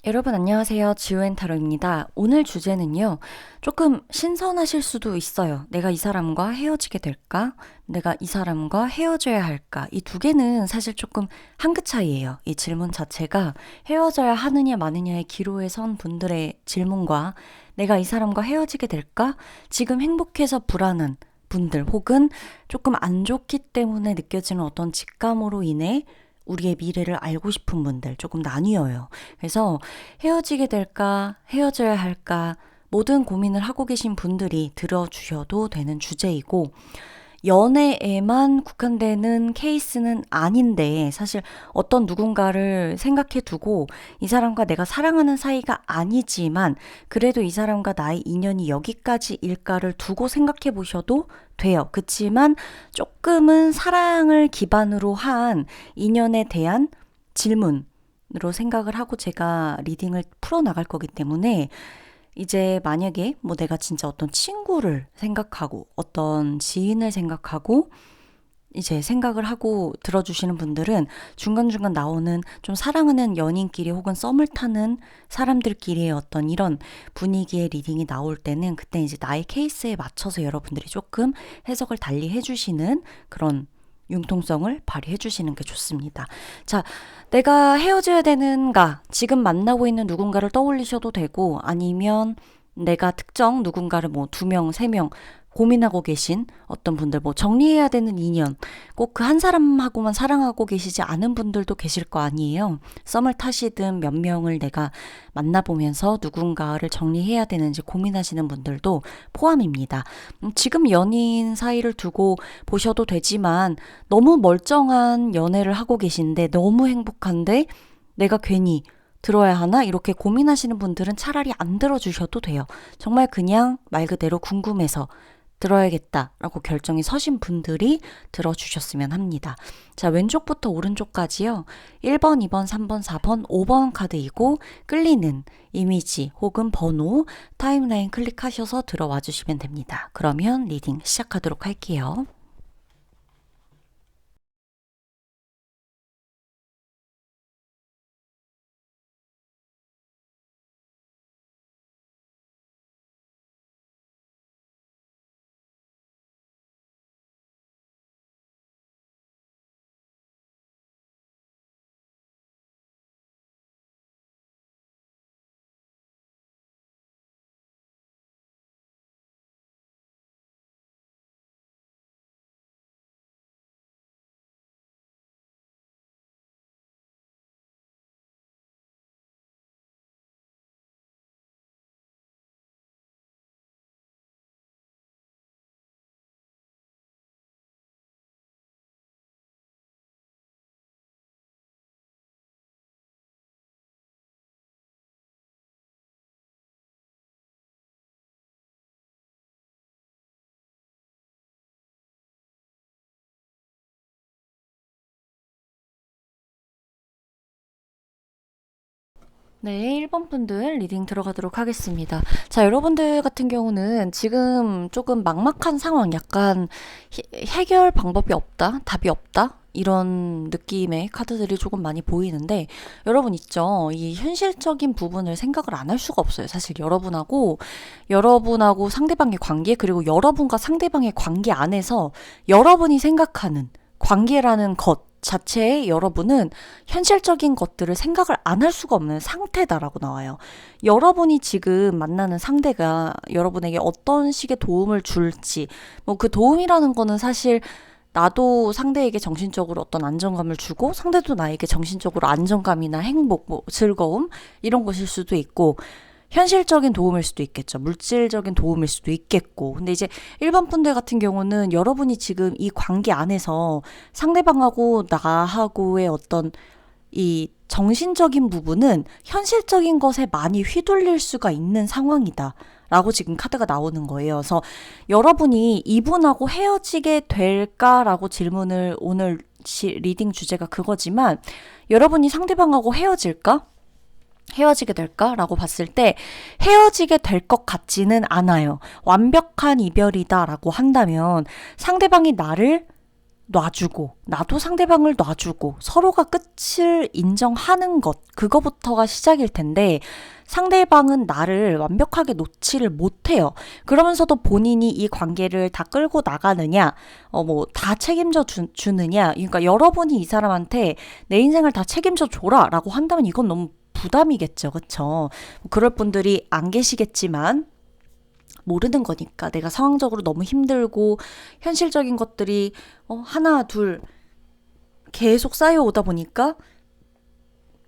여러분 안녕하세요. 지오앤타로입니다. 오늘 주제는요. 조금 신선하실 수도 있어요. 내가 이 사람과 헤어지게 될까? 내가 이 사람과 헤어져야 할까? 이 두 개는 사실 조금 한 끗 차이예요. 이 질문 자체가 헤어져야 하느냐 마느냐의 기로에 선 분들의 질문과 내가 이 사람과 헤어지게 될까? 지금 행복해서 불안한 분들 혹은 조금 안 좋기 때문에 느껴지는 어떤 직감으로 인해 우리의 미래를 알고 싶은 분들 조금 나뉘어요. 그래서 헤어지게 될까, 헤어져야 할까, 모든 고민을 하고 계신 분들이 들어주셔도 되는 주제이고, 연애에만 국한되는 케이스는 아닌데, 사실 어떤 누군가를 생각해 두고 이 사람과 내가 사랑하는 사이가 아니지만, 그래도 이 사람과 나의 인연이 여기까지일까를 두고 생각해 보셔도 돼요. 그치만 조금은 사랑을 기반으로 한 인연에 대한 질문으로 생각을 하고 제가 리딩을 풀어나갈 거기 때문에 이제 만약에 뭐 내가 진짜 어떤 친구를 생각하고 어떤 지인을 생각하고 이제 생각을 하고 들어주시는 분들은 중간중간 나오는 좀 사랑하는 연인끼리 혹은 썸을 타는 사람들끼리의 어떤 이런 분위기의 리딩이 나올 때는 그때 이제 나의 케이스에 맞춰서 여러분들이 조금 해석을 달리 해주시는 그런 융통성을 발휘해 주시는 게 좋습니다. 자, 내가 헤어져야 되는가? 지금 만나고 있는 누군가를 떠올리셔도 되고 아니면 내가 특정 누군가를 뭐 2명, 3명 고민하고 계신 어떤 분들 뭐 정리해야 되는 인연 꼭 그 한 사람하고만 사랑하고 계시지 않은 분들도 계실 거 아니에요. 썸을 타시든 몇 명을 내가 만나보면서 누군가를 정리해야 되는지 고민하시는 분들도 포함입니다. 지금 연인 사이를 두고 보셔도 되지만 너무 멀쩡한 연애를 하고 계신데 너무 행복한데 내가 괜히 들어야 하나? 이렇게 고민하시는 분들은 차라리 안 들어주셔도 돼요. 정말 그냥 말 그대로 궁금해서 들어야겠다라고 결정이 서신 분들이 들어주셨으면 합니다. 자, 왼쪽부터 오른쪽까지요. 1번, 2번, 3번, 4번, 5번 카드이고 끌리는 이미지 혹은 번호 타임라인 클릭하셔서 들어와 주시면 됩니다. 그러면 리딩 시작하도록 할게요. 네, 1번 분들 리딩 들어가도록 하겠습니다. 자, 여러분들 같은 경우는 지금 조금 막막한 상황, 약간 해결 방법이 없다, 답이 없다, 이런 느낌의 카드들이 조금 많이 보이는데, 여러분 있죠? 이 현실적인 부분을 생각을 안 할 수가 없어요. 사실 여러분하고 상대방의 관계, 그리고 여러분과 상대방의 관계 안에서 여러분이 생각하는 관계라는 것, 자체에 여러분은 현실적인 것들을 생각을 안 할 수가 없는 상태다라고 나와요. 여러분이 지금 만나는 상대가 여러분에게 어떤 식의 도움을 줄지, 뭐 그 도움이라는 거는 사실 나도 상대에게 정신적으로 어떤 안정감을 주고 상대도 나에게 정신적으로 안정감이나 행복, 뭐 즐거움 이런 것일 수도 있고 현실적인 도움일 수도 있겠죠. 물질적인 도움일 수도 있겠고. 근데 이제 일반 분들 같은 경우는 여러분이 지금 이 관계 안에서 상대방하고 나하고의 어떤 이 정신적인 부분은 현실적인 것에 많이 휘둘릴 수가 있는 상황이다. 라고 지금 카드가 나오는 거예요. 그래서 여러분이 이분하고 헤어지게 될까라고 질문을 오늘 리딩 주제가 그거지만 여러분이 상대방하고 헤어질까? 헤어지게 될까라고 봤을 때 헤어지게 될 것 같지는 않아요. 완벽한 이별이다라고 한다면 상대방이 나를 놔주고 나도 상대방을 놔주고 서로가 끝을 인정하는 것, 그거부터가 시작일 텐데 상대방은 나를 완벽하게 놓지를 못해요. 그러면서도 본인이 이 관계를 다 끌고 나가느냐, 다 책임져 주느냐. 그러니까 여러분이 이 사람한테 내 인생을 다 책임져 줘라 라고 한다면 이건 너무 부담이겠죠. 그쵸? 그럴 분들이 안 계시겠지만 모르는 거니까. 내가 상황적으로 너무 힘들고 현실적인 것들이 하나 둘 계속 쌓여오다 보니까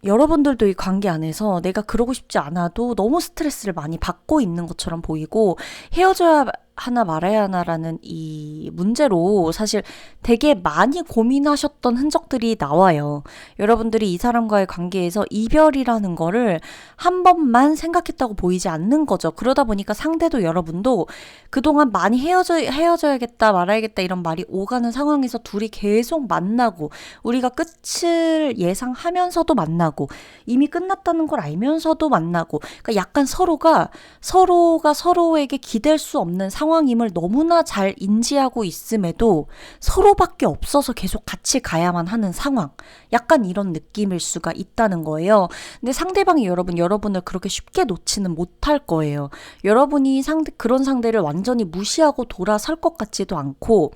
여러분들도 이 관계 안에서 내가 그러고 싶지 않아도 너무 스트레스를 많이 받고 있는 것처럼 보이고, 헤어져야 하나 말아야 하나라는 이 문제로 사실 되게 많이 고민하셨던 흔적들이 나와요. 여러분들이 이 사람과의 관계에서 이별이라는 거를 한 번만 생각했다고 보이지 않는 거죠. 그러다 보니까 상대도 여러분도 그동안 많이 헤어져야겠다 말아야겠다 이런 말이 오가는 상황에서 둘이 계속 만나고, 우리가 끝을 예상하면서도 만나고, 이미 끝났다는 걸 알면서도 만나고, 그러니까 약간 서로가 서로에게 기댈 수 없는 상황임을 너무나 잘 인지하고 있음에도 서로밖에 없어서 계속 같이 가야만 하는 상황. 약간 이런 느낌일 수가 있다는 거예요. 근데 상대방이 여러분을 그렇게 쉽게 놓지는 못할 거예요. 여러분이 그런 상대를 완전히 무시하고 돌아설 것 같지도 않고,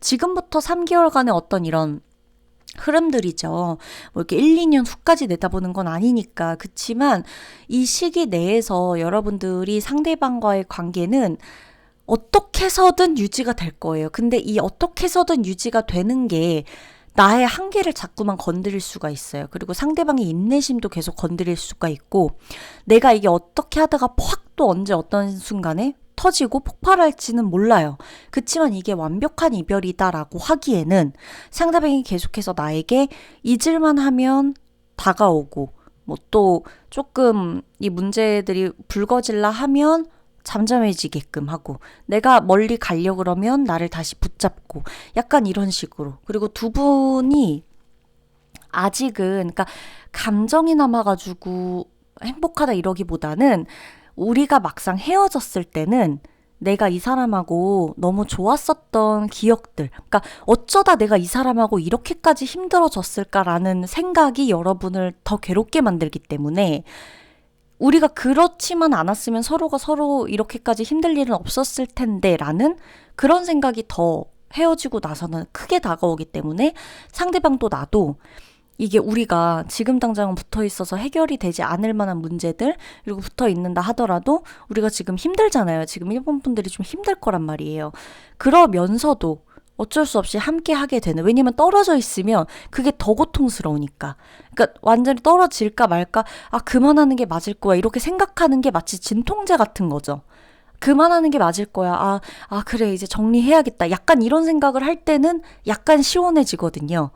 지금부터 3개월간의 어떤 이런 흐름들이죠. 뭐 이렇게 1, 2년 후까지 내다보는 건 아니니까. 그치만 이 시기 내에서 여러분들이 상대방과의 관계는 어떻게 해서든 유지가 될 거예요. 근데 이 어떻게 해서든 유지가 되는 게 나의 한계를 자꾸만 건드릴 수가 있어요. 그리고 상대방의 인내심도 계속 건드릴 수가 있고, 내가 이게 어떻게 하다가 팍 또 언제 어떤 순간에 터지고 폭발할지는 몰라요. 그치만 이게 완벽한 이별이다라고 하기에는 상대방이 계속해서 나에게 잊을만 하면 다가오고, 뭐 또 조금 이 문제들이 불거질라 하면 잠잠해지게끔 하고, 내가 멀리 가려고 그러면 나를 다시 붙잡고, 약간 이런 식으로. 그리고 두 분이 아직은, 그러니까 감정이 남아가지고 행복하다 이러기보다는, 우리가 막상 헤어졌을 때는 내가 이 사람하고 너무 좋았었던 기억들, 그러니까 어쩌다 내가 이 사람하고 이렇게까지 힘들어졌을까라는 생각이 여러분을 더 괴롭게 만들기 때문에, 우리가 그렇지만 않았으면 서로가 서로 이렇게까지 힘들 일은 없었을 텐데 라는 그런 생각이 더 헤어지고 나서는 크게 다가오기 때문에, 상대방도 나도 이게 우리가 지금 당장은 붙어 있어서 해결이 되지 않을 만한 문제들, 그리고 붙어 있는다 하더라도 우리가 지금 힘들잖아요. 지금 일본 분들이 좀 힘들 거란 말이에요. 그러면서도 어쩔 수 없이 함께 하게 되는, 왜냐면 떨어져 있으면 그게 더 고통스러우니까. 그러니까 완전히 떨어질까 말까, 그만하는 게 맞을 거야 이렇게 생각하는 게 마치 진통제 같은 거죠. 그만하는 게 맞을 거야. 그래 이제 정리해야겠다. 약간 이런 생각을 할 때는 약간 시원해지거든요.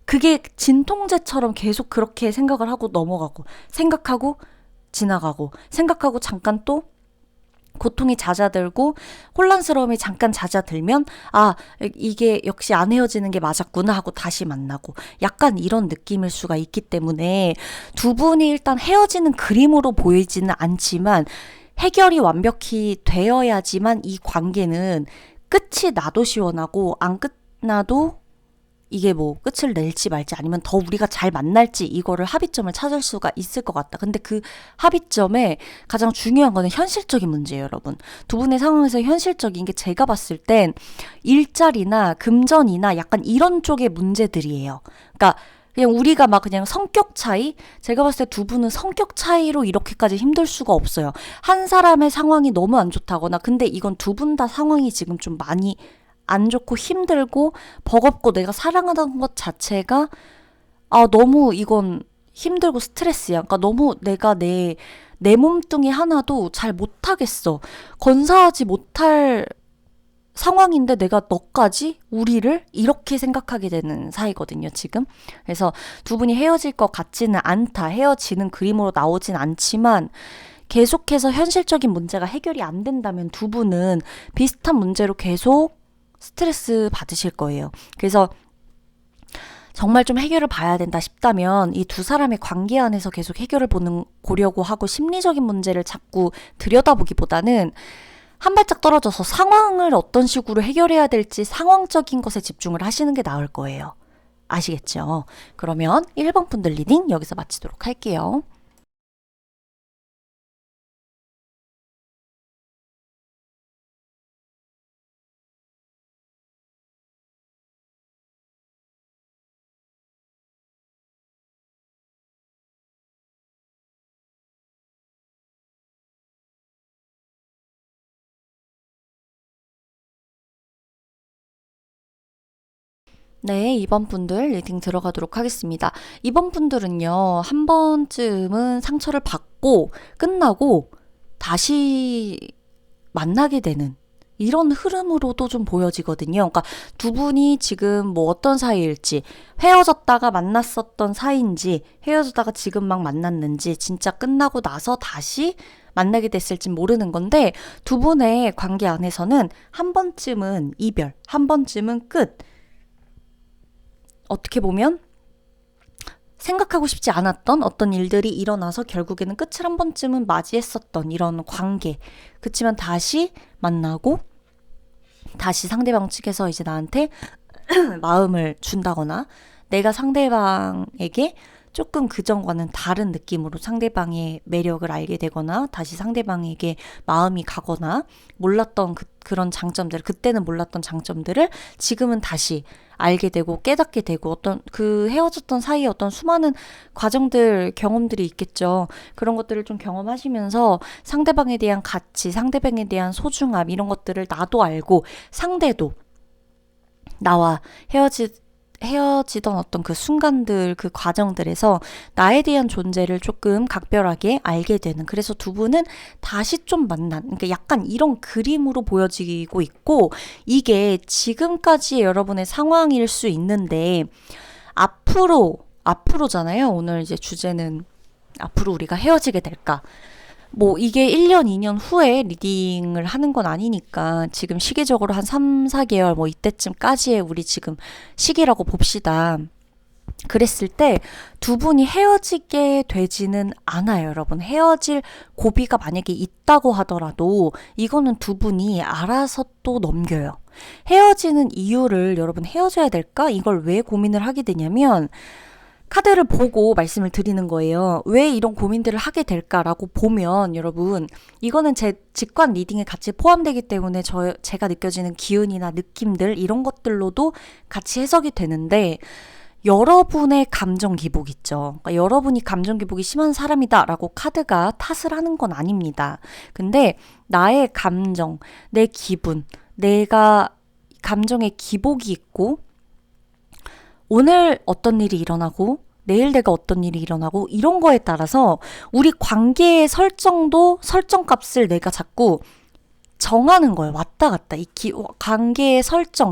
그게 진통제처럼 계속 그렇게 생각을 하고 넘어가고, 생각하고 지나가고, 생각하고 잠깐 또 고통이 잦아들고 혼란스러움이 잠깐 잦아들면 이게 역시 안 헤어지는 게 맞았구나 하고 다시 만나고, 약간 이런 느낌일 수가 있기 때문에 두 분이 일단 헤어지는 그림으로 보이지는 않지만 해결이 완벽히 되어야지만 이 관계는 끝이 나도 시원하고, 안 끝나도 이게 뭐 끝을 낼지 말지 아니면 더 우리가 잘 만날지, 이거를 합의점을 찾을 수가 있을 것 같다. 근데 그 합의점에 가장 중요한 거는 현실적인 문제예요, 여러분. 두 분의 상황에서 현실적인 게 제가 봤을 땐 일자리나 금전이나 약간 이런 쪽의 문제들이에요. 그러니까 그냥 우리가 막 그냥 성격 차이? 제가 봤을 때 두 분은 성격 차이로 이렇게까지 힘들 수가 없어요. 한 사람의 상황이 너무 안 좋다거나, 근데 이건 두 분 다 상황이 지금 좀 많이 안 좋고 힘들고 버겁고 내가 사랑하는 것 자체가 너무 이건 힘들고 스트레스야. 그러니까 너무 내가 내 몸뚱이 하나도 잘 못하겠어. 건사하지 못할 상황인데 내가 너까지 우리를 이렇게 생각하게 되는 사이거든요, 지금. 그래서 두 분이 헤어질 것 같지는 않다. 헤어지는 그림으로 나오진 않지만 계속해서 현실적인 문제가 해결이 안 된다면 두 분은 비슷한 문제로 계속 스트레스 받으실 거예요. 그래서 정말 좀 해결을 봐야 된다 싶다면 이 두 사람의 관계 안에서 계속 해결을 보려고 하고 심리적인 문제를 자꾸 들여다보기보다는 한 발짝 떨어져서 상황을 어떤 식으로 해결해야 될지 상황적인 것에 집중을 하시는 게 나을 거예요. 아시겠죠? 그러면 1번 분들 리딩 여기서 마치도록 할게요. 네, 2번 분들 리딩 들어가도록 하겠습니다. 2번 분들은요, 한 번쯤은 상처를 받고 끝나고 다시 만나게 되는 이런 흐름으로도 좀 보여지거든요. 그러니까 두 분이 지금 뭐 어떤 사이일지, 헤어졌다가 만났었던 사이인지, 헤어졌다가 지금 막 만났는지, 진짜 끝나고 나서 다시 만나게 됐을지 모르는 건데, 두 분의 관계 안에서는 한 번쯤은 이별, 한 번쯤은 끝. 어떻게 보면 생각하고 싶지 않았던 어떤 일들이 일어나서 결국에는 끝을 한 번쯤은 맞이했었던 이런 관계. 그치만 다시 만나고 다시 상대방 측에서 이제 나한테 마음을 준다거나 내가 상대방에게 조금 그전과는 다른 느낌으로 상대방의 매력을 알게 되거나 다시 상대방에게 마음이 가거나 몰랐던 그런 장점들, 그때는 몰랐던 장점들을 지금은 다시 알게 되고 깨닫게 되고 어떤 그 헤어졌던 사이에 어떤 수많은 과정들, 경험들이 있겠죠. 그런 것들을 좀 경험하시면서 상대방에 대한 가치, 상대방에 대한 소중함 이런 것들을 나도 알고 상대도 나와 헤어지던 어떤 그 순간들, 그 과정들에서 나에 대한 존재를 조금 각별하게 알게 되는. 그래서 두 분은 다시 좀 그러니까 약간 이런 그림으로 보여지고 있고, 이게 지금까지의 여러분의 상황일 수 있는데, 앞으로잖아요. 오늘 이제 주제는 앞으로 우리가 헤어지게 될까? 뭐 이게 1년, 2년 후에 리딩을 하는 건 아니니까 지금 시기적으로 한 3, 4개월 뭐 이때쯤까지의 우리 지금 시기라고 봅시다. 그랬을 때 두 분이 헤어지게 되지는 않아요, 여러분. 헤어질 고비가 만약에 있다고 하더라도 이거는 두 분이 알아서 또 넘겨요. 헤어지는 이유를 여러분 헤어져야 될까? 이걸 왜 고민을 하게 되냐면 카드를 보고 말씀을 드리는 거예요. 왜 이런 고민들을 하게 될까라고 보면 여러분 이거는 제 직관 리딩에 같이 포함되기 때문에 제가 느껴지는 기운이나 느낌들 이런 것들로도 같이 해석이 되는데 여러분의 감정 기복 있죠. 그러니까 여러분이 감정 기복이 심한 사람이다라고 카드가 탓을 하는 건 아닙니다. 근데 나의 감정, 내 기분, 내가 감정의 기복이 있고 오늘 어떤 일이 일어나고 내일 내가 어떤 일이 일어나고 이런 거에 따라서 우리 관계의 설정값을 내가 자꾸 정하는 거예요. 왔다 갔다. 관계의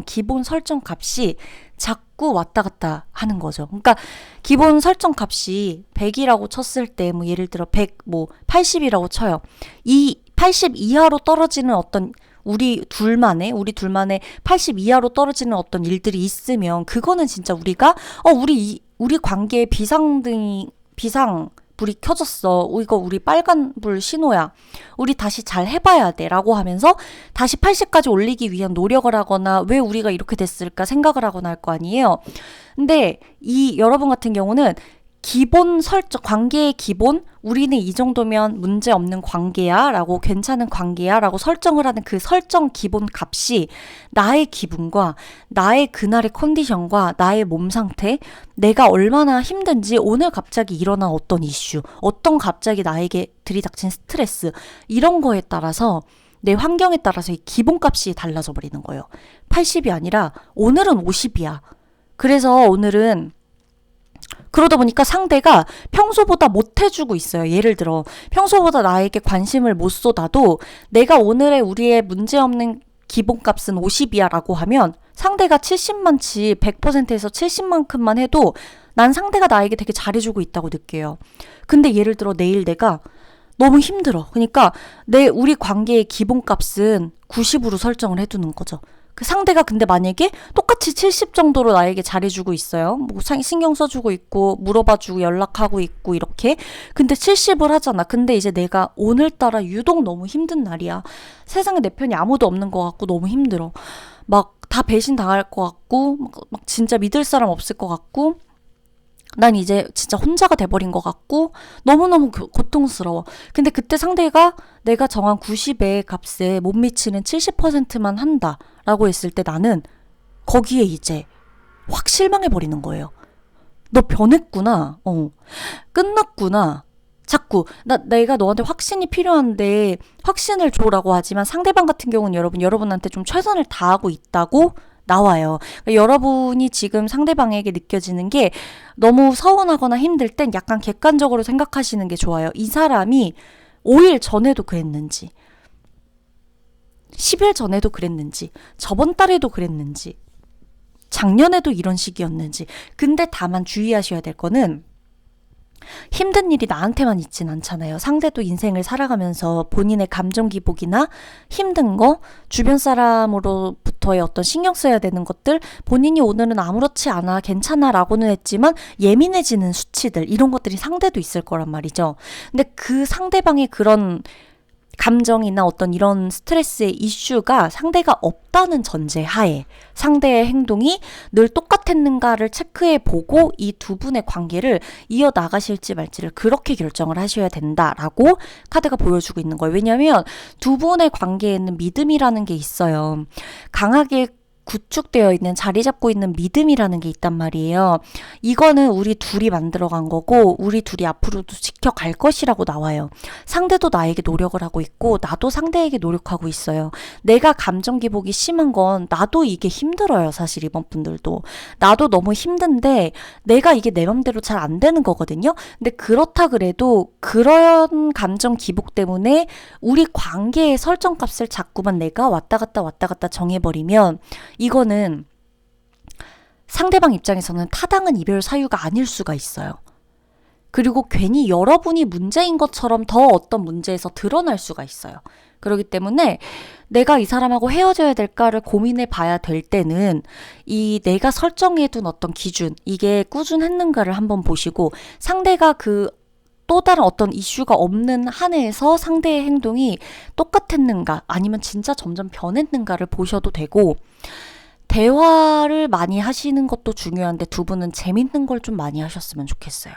기본 설정값이 자꾸 왔다 갔다 하는 거죠. 그러니까 기본 설정값이 100이라고 쳤을 때 뭐 예를 들어 80이라고 쳐요. 이 80 이하로 떨어지는 어떤 우리 둘만의 80 이하로 떨어지는 어떤 일들이 있으면 그거는 진짜 우리가 우리 관계에 불이 켜졌어. 이거 우리 빨간불 신호야. 우리 다시 잘 해봐야 돼. 라고 하면서 다시 80까지 올리기 위한 노력을 하거나 왜 우리가 이렇게 됐을까 생각을 하거나 할 거 아니에요. 근데 여러분 같은 경우는 기본 관계의 기본, 우리는 이 정도면 문제 없는 관계야 라고 괜찮은 관계야 라고 설정을 하는 그 설정 기본 값이 나의 기분과 나의 그날의 컨디션과 나의 몸 상태, 내가 얼마나 힘든지 오늘 갑자기 일어난 어떤 이슈, 어떤 갑자기 나에게 들이닥친 스트레스 이런 거에 따라서 내 환경에 따라서 이 기본값이 달라져 버리는 거예요. 80이 아니라 오늘은 50이야. 그래서 오늘은 그러다 보니까 상대가 평소보다 못 해주고 있어요. 예를 들어 평소보다 나에게 관심을 못 쏟아도 내가 우리의 문제없는 기본값은 50이야 라고 하면 상대가 70만치 100%에서 70만큼만 해도 난 상대가 나에게 되게 잘해주고 있다고 느껴요. 근데 예를 들어 내일 내가 너무 힘들어. 그러니까 우리 관계의 기본값은 90으로 설정을 해두는 거죠. 그 상대가 근데 만약에 똑같이 70 정도로 나에게 잘해주고 있어요. 뭐 신경 써주고 있고 물어봐주고 연락하고 있고 이렇게. 근데 70을 하잖아. 근데 이제 내가 오늘따라 유독 너무 힘든 날이야. 세상에 내 편이 아무도 없는 것 같고 너무 힘들어. 막 다 배신 당할 것 같고 막 진짜 믿을 사람 없을 것 같고 난 이제 진짜 혼자가 돼버린 것 같고 너무너무 고통스러워. 근데 그때 상대가 내가 정한 90의 값에 못 미치는 70%만 한다라고 했을 때 나는 거기에 이제 확 실망해버리는 거예요. 너 변했구나. 끝났구나. 자꾸 내가 너한테 확신이 필요한데 확신을 줘라고 하지만 상대방 같은 경우는 여러분한테 좀 최선을 다하고 있다고 나와요. 그러니까 여러분이 지금 상대방에게 느껴지는 게 너무 서운하거나 힘들 땐 약간 객관적으로 생각하시는 게 좋아요. 이 사람이 5일 전에도 그랬는지 10일 전에도 그랬는지 저번 달에도 그랬는지 작년에도 이런 식이었는지. 근데 다만 주의하셔야 될 거는 힘든 일이 나한테만 있진 않잖아요. 상대도 인생을 살아가면서 본인의 감정 기복이나 힘든 거, 주변 사람으로부터의 어떤 신경 써야 되는 것들, 본인이 오늘은 아무렇지 않아, 괜찮아 라고는 했지만 예민해지는 수치들, 이런 것들이 상대도 있을 거란 말이죠. 근데 그 상대방의 그런 감정이나 어떤 이런 스트레스의 이슈가 상대가 없다는 전제 하에 상대의 행동이 늘 똑같았는가를 체크해 보고 이 두 분의 관계를 이어나가실지 말지를 그렇게 결정을 하셔야 된다라고 카드가 보여주고 있는 거예요. 왜냐하면 두 분의 관계에는 믿음이라는 게 있어요. 강하게 구축되어 있는, 자리 잡고 있는 믿음이라는 게 있단 말이에요. 이거는 우리 둘이 만들어간 거고 우리 둘이 앞으로도 지켜갈 것이라고 나와요. 상대도 나에게 노력을 하고 있고 나도 상대에게 노력하고 있어요. 내가 감정 기복이 심한 건 나도 이게 힘들어요. 사실 이번 분들도. 나도 너무 힘든데 내가 이게 내 맘대로 잘 안 되는 거거든요. 근데 그렇다 그래도 그런 감정 기복 때문에 우리 관계의 설정값을 자꾸만 내가 왔다 갔다 정해버리면 이거는 상대방 입장에서는 타당한 이별 사유가 아닐 수가 있어요. 그리고 괜히 여러분이 문제인 것처럼 더 어떤 문제에서 드러날 수가 있어요. 그렇기 때문에 내가 이 사람하고 헤어져야 될까를 고민해 봐야 될 때는 이 내가 설정해둔 어떤 기준, 이게 꾸준했는가를 한번 보시고 상대가 또 다른 어떤 이슈가 없는 한에서 상대의 행동이 똑같았는가 아니면 진짜 점점 변했는가를 보셔도 되고, 대화를 많이 하시는 것도 중요한데 두 분은 재밌는 걸 좀 많이 하셨으면 좋겠어요.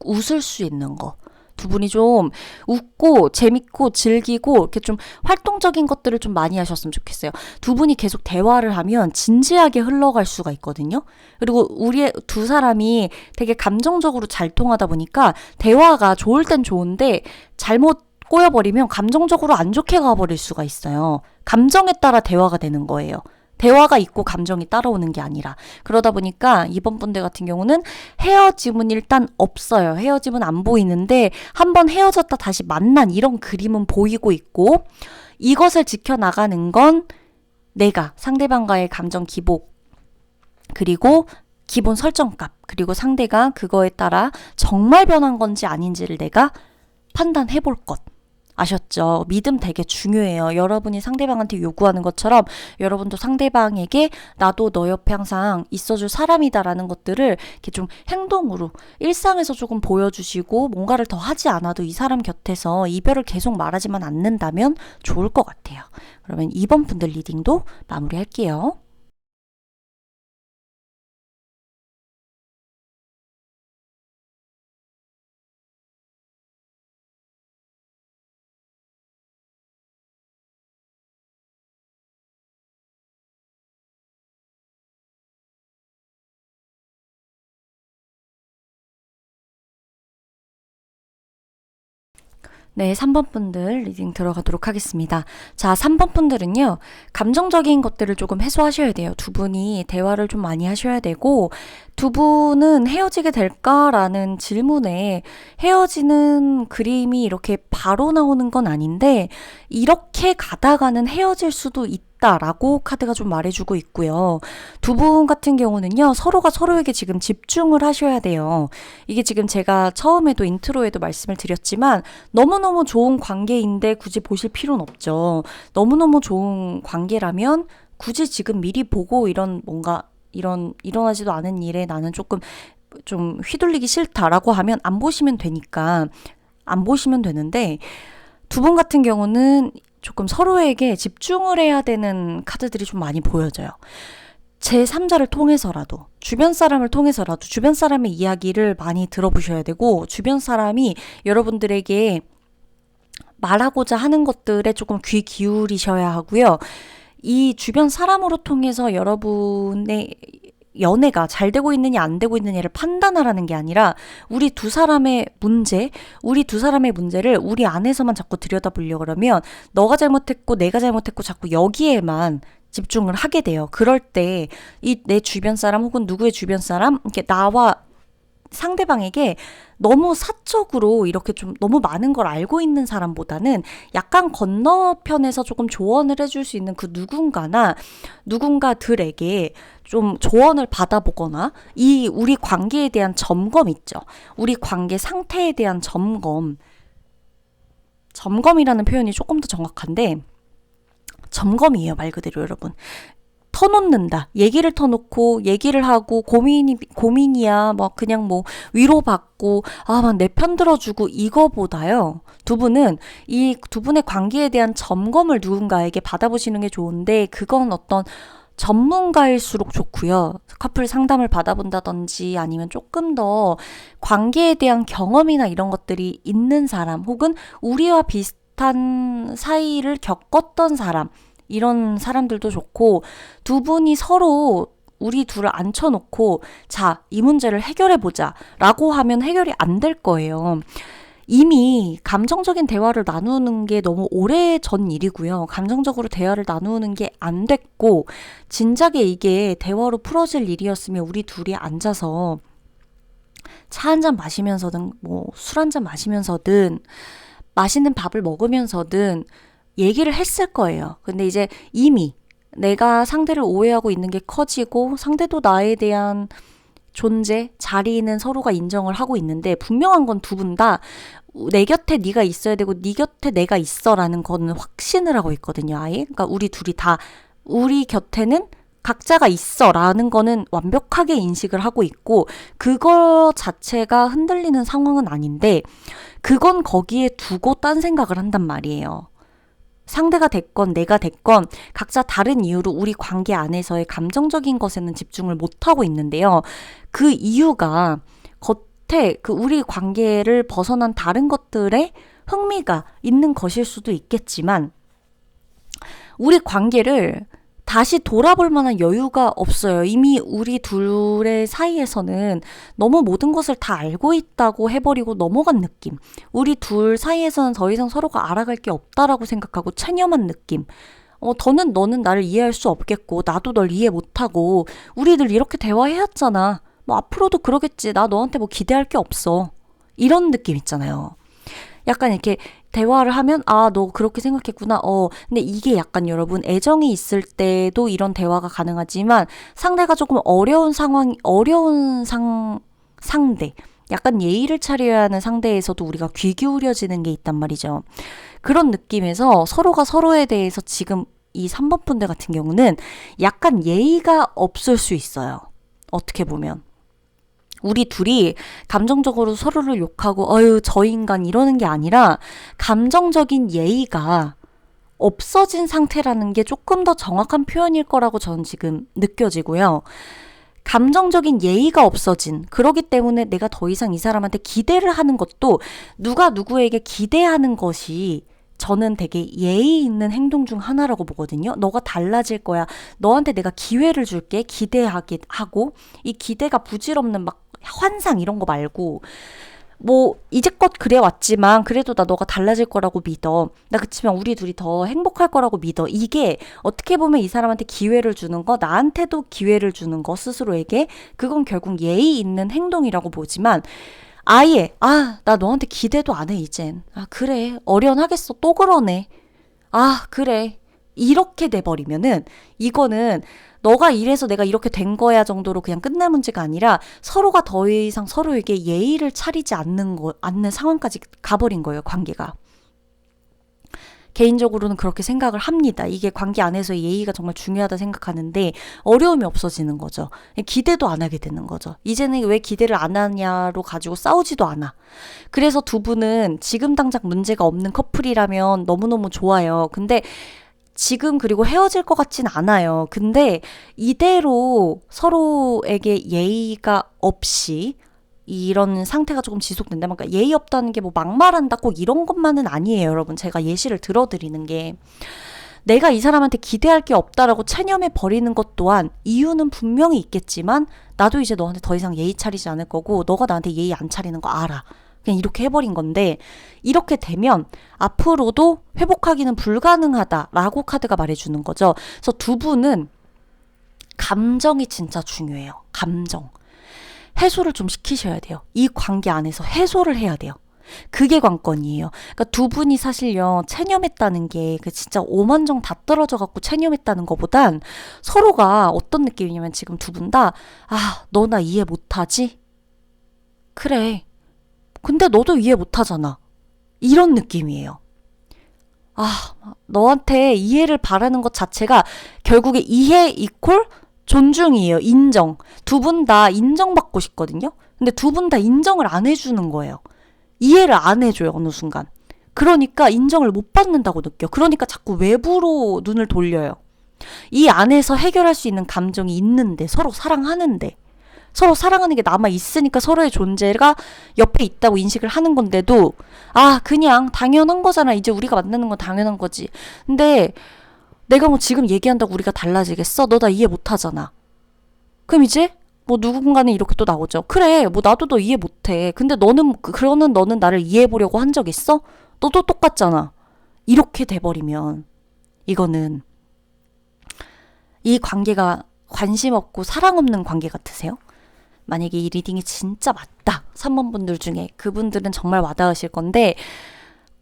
웃을 수 있는 거. 두 분이 좀 웃고 재밌고 즐기고 이렇게 좀 활동적인 것들을 좀 많이 하셨으면 좋겠어요. 두 분이 계속 대화를 하면 진지하게 흘러갈 수가 있거든요. 그리고 우리 두 사람이 되게 감정적으로 잘 통하다 보니까 대화가 좋을 땐 좋은데 잘못 꼬여버리면 감정적으로 안 좋게 가버릴 수가 있어요. 감정에 따라 대화가 되는 거예요. 대화가 있고 감정이 따라오는 게 아니라. 그러다 보니까 이번 분들 같은 경우는 헤어짐은 일단 없어요. 헤어짐은 안 보이는데 한번 헤어졌다 다시 만난 이런 그림은 보이고 있고, 이것을 지켜나가는 건 내가 상대방과의 감정 기복, 그리고 기본 설정값, 그리고 상대가 그거에 따라 정말 변한 건지 아닌지를 내가 판단해 볼 것. 아셨죠? 믿음 되게 중요해요. 여러분이 상대방한테 요구하는 것처럼 여러분도 상대방에게 나도 너 옆에 항상 있어줄 사람이다라는 것들을 이렇게 좀 행동으로 일상에서 조금 보여주시고 뭔가를 더 하지 않아도 이 사람 곁에서 이별을 계속 말하지만 않는다면 좋을 것 같아요. 그러면 2번 분들 리딩도 마무리할게요. 네, 3번 분들 리딩 들어가도록 하겠습니다. 자, 3번 분들은요, 감정적인 것들을 조금 해소하셔야 돼요. 두 분이 대화를 좀 많이 하셔야 되고, 두 분은 헤어지게 될까라는 질문에 헤어지는 그림이 이렇게 바로 나오는 건 아닌데, 이렇게 가다가는 헤어질 수도 있다라고 카드가 좀 말해주고 있고요. 두 분 같은 경우는요, 서로가 서로에게 지금 집중을 하셔야 돼요. 이게 지금 제가 처음에도 인트로에도 말씀을 드렸지만 너무너무 좋은 관계인데 굳이 보실 필요는 없죠. 너무너무 좋은 관계라면 굳이 지금 미리 보고 이런 뭔가 이런 일어나지도 않은 일에 나는 조금 좀 휘둘리기 싫다라고 하면 안 보시면 되니까 안 보시면 되는데, 두 분 같은 경우는 조금 서로에게 집중을 해야 되는 카드들이 좀 많이 보여져요. 제3자를 통해서라도, 주변 사람을 통해서라도 주변 사람의 이야기를 많이 들어보셔야 되고, 주변 사람이 여러분들에게 말하고자 하는 것들에 조금 귀 기울이셔야 하고요. 이 주변 사람으로 통해서 여러분의 연애가 잘 되고 있느냐 안 되고 있느냐를 판단하라는 게 아니라 우리 두 사람의 문제를 우리 안에서만 자꾸 들여다보려고 그러면 너가 잘못했고 내가 잘못했고 자꾸 여기에만 집중을 하게 돼요. 그럴 때 이 내 주변 사람 혹은 누구의 주변 사람, 이렇게 나와 상대방에게 너무 사적으로 이렇게 좀 너무 많은 걸 알고 있는 사람보다는 약간 건너편에서 조금 조언을 해줄 수 있는 그 누군가들에게 좀 조언을 받아보거나, 이 우리 관계에 대한 점검 있죠. 우리 관계 상태에 대한 점검이라는 표현이 조금 더 정확한데, 점검이에요, 말 그대로. 여러분, 터놓는다. 얘기를 터놓고 얘기를 하고 고민이야. 막 그냥 뭐 위로받고 막 내 편 들어주고, 이거보다요. 이 두 분의 관계에 대한 점검을 누군가에게 받아보시는 게 좋은데, 그건 어떤 전문가일수록 좋고요. 커플 상담을 받아본다든지 아니면 조금 더 관계에 대한 경험이나 이런 것들이 있는 사람, 혹은 우리와 비슷한 사이를 겪었던 사람, 이런 사람들도 좋고, 두 분이 서로 우리 둘을 앉혀놓고 자, 이 문제를 해결해보자 라고 하면 해결이 안 될 거예요. 이미 감정적인 대화를 나누는 게 너무 오래전 일이고요. 감정적으로 대화를 나누는 게 안 됐고, 진작에 이게 대화로 풀어질 일이었으면 우리 둘이 앉아서 차 한 잔 마시면서든 뭐 술 한 잔 마시면서든 맛있는 밥을 먹으면서든 얘기를 했을 거예요. 근데 이제 이미 내가 상대를 오해하고 있는 게 커지고, 상대도 나에 대한 존재, 자리는 서로가 인정을 하고 있는데, 분명한 건 두 분 다 내 곁에 네가 있어야 되고 네 곁에 내가 있어라는 거는 확신을 하고 있거든요. 아예. 그러니까 우리 둘이 다 우리 곁에는 각자가 있어라는 거는 완벽하게 인식을 하고 있고, 그거 자체가 흔들리는 상황은 아닌데, 그건 거기에 두고 딴 생각을 한단 말이에요. 상대가 됐건 내가 됐건 각자 다른 이유로 우리 관계 안에서의 감정적인 것에는 집중을 못하고 있는데요. 그 이유가 겉에 우리 관계를 벗어난 다른 것들에 흥미가 있는 것일 수도 있겠지만, 우리 관계를 다시 돌아볼 만한 여유가 없어요. 이미 우리 둘의 사이에서는 너무 모든 것을 다 알고 있다고 해버리고 넘어간 느낌. 우리 둘 사이에서는 더 이상 서로가 알아갈 게 없다라고 생각하고 체념한 느낌. 더는 너는 나를 이해할 수 없겠고 나도 널 이해 못하고 우리들 이렇게 대화해왔잖아. 뭐 앞으로도 그러겠지. 나 너한테 뭐 기대할 게 없어. 이런 느낌 있잖아요. 약간 이렇게 대화를 하면 너 그렇게 생각했구나. 근데 이게 약간 여러분, 애정이 있을 때도 이런 대화가 가능하지만 상대가 조금 상대, 약간 예의를 차려야 하는 상대에서도 우리가 귀 기울여지는 게 있단 말이죠. 그런 느낌에서 서로가 서로에 대해서 지금 이 3번 분들 같은 경우는 약간 예의가 없을 수 있어요. 어떻게 보면. 우리 둘이 감정적으로 서로를 욕하고 저 인간 이러는 게 아니라 감정적인 예의가 없어진 상태라는 게 조금 더 정확한 표현일 거라고 저는 지금 느껴지고요. 감정적인 예의가 없어진, 그러기 때문에 내가 더 이상 이 사람한테 기대를 하는 것도, 누가 누구에게 기대하는 것이 저는 되게 예의 있는 행동 중 하나라고 보거든요. 너가 달라질 거야. 너한테 내가 기회를 줄게. 기대하게 하고, 이 기대가 부질없는 막 환상 이런 거 말고, 뭐 이제껏 그래왔지만 그래도 나 너가 달라질 거라고 믿어. 나 그치만 우리 둘이 더 행복할 거라고 믿어. 이게 어떻게 보면 이 사람한테 기회를 주는 거, 나한테도 기회를 주는 거, 스스로에게. 그건 결국 예의 있는 행동이라고 보지만, 아예 나 너한테 기대도 안 해 이젠. 그래, 어련하겠어, 또 그러네. 그래, 이렇게 돼버리면은 이거는 너가 이래서 내가 이렇게 된 거야 정도로 그냥 끝날 문제가 아니라, 서로가 더 이상 서로에게 예의를 차리지 않는 상황까지 가버린 거예요, 관계가. 개인적으로는 그렇게 생각을 합니다. 이게 관계 안에서의 예의가 정말 중요하다 생각하는데 어려움이 없어지는 거죠. 기대도 안 하게 되는 거죠. 이제는 왜 기대를 안 하냐로 가지고 싸우지도 않아. 그래서 두 분은 지금 당장 문제가 없는 커플이라면 너무너무 좋아요. 근데 지금 그리고 헤어질 것 같진 않아요. 근데 이대로 서로에게 예의가 없이 이런 상태가 조금 지속된다. 그러니까 예의 없다는 게 뭐 막말한다 꼭 이런 것만은 아니에요, 여러분. 제가 예시를 들어드리는 게 내가 이 사람한테 기대할 게 없다라고 체념해 버리는 것 또한 이유는 분명히 있겠지만 나도 이제 너한테 더 이상 예의 차리지 않을 거고 너가 나한테 예의 안 차리는 거 알아. 그냥 이렇게 해버린 건데 이렇게 되면 앞으로도 회복하기는 불가능하다라고 카드가 말해주는 거죠. 그래서 두 분은 감정이 진짜 중요해요. 감정. 해소를 좀 시키셔야 돼요. 이 관계 안에서 해소를 해야 돼요. 그게 관건이에요. 그러니까 두 분이 사실요, 체념했다는 게 그 진짜 오만정 다 떨어져 갖고 체념했다는 것보단 서로가 어떤 느낌이냐면 지금 두 분 다, 아, 너 나 이해 못하지? 그래. 근데 너도 이해 못하잖아. 이런 느낌이에요. 아, 너한테 이해를 바라는 것 자체가 결국에 이해 이퀄 존중이에요. 인정. 두 분 다 인정받고 싶거든요. 근데 두 분 다 인정을 안 해주는 거예요. 이해를 안 해줘요. 어느 순간. 그러니까 인정을 못 받는다고 느껴. 그러니까 자꾸 외부로 눈을 돌려요. 이 안에서 해결할 수 있는 감정이 있는데 서로 사랑하는데 서로 사랑하는 게 남아있으니까 서로의 존재가 옆에 있다고 인식을 하는 건데도 아 그냥 당연한 거잖아. 이제 우리가 만나는 건 당연한 거지. 근데 내가 뭐 지금 얘기한다고 우리가 달라지겠어? 너 나 이해 못하잖아. 그럼 이제 뭐 누군가는 이렇게 또 나오죠. 그래 뭐 나도 너 이해 못해. 근데 그러는 너는 나를 이해해보려고 한 적 있어? 너도 똑같잖아. 이렇게 돼버리면 이거는 이 관계가 관심 없고 사랑 없는 관계 같으세요? 만약에 이 리딩이 진짜 맞다. 3번 분들 중에 그분들은 정말 와닿으실 건데